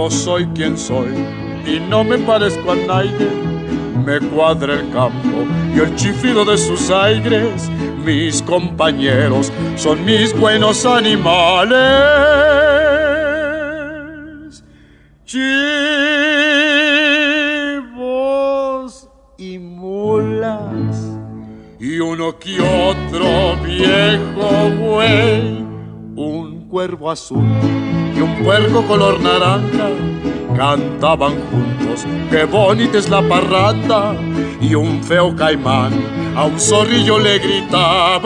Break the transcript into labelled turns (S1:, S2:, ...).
S1: yo soy quien soy y no me parezco a nadie. Me cuadra el campo y el chiflido de sus aires. Mis compañeros son mis buenos animales. Chivos y mulas y uno que otro viejo güey. Un cuervo azul y un puerco color naranja cantaban juntos, qué bonita es la parranda. Y un feo caimán a un zorrillo le gritaba: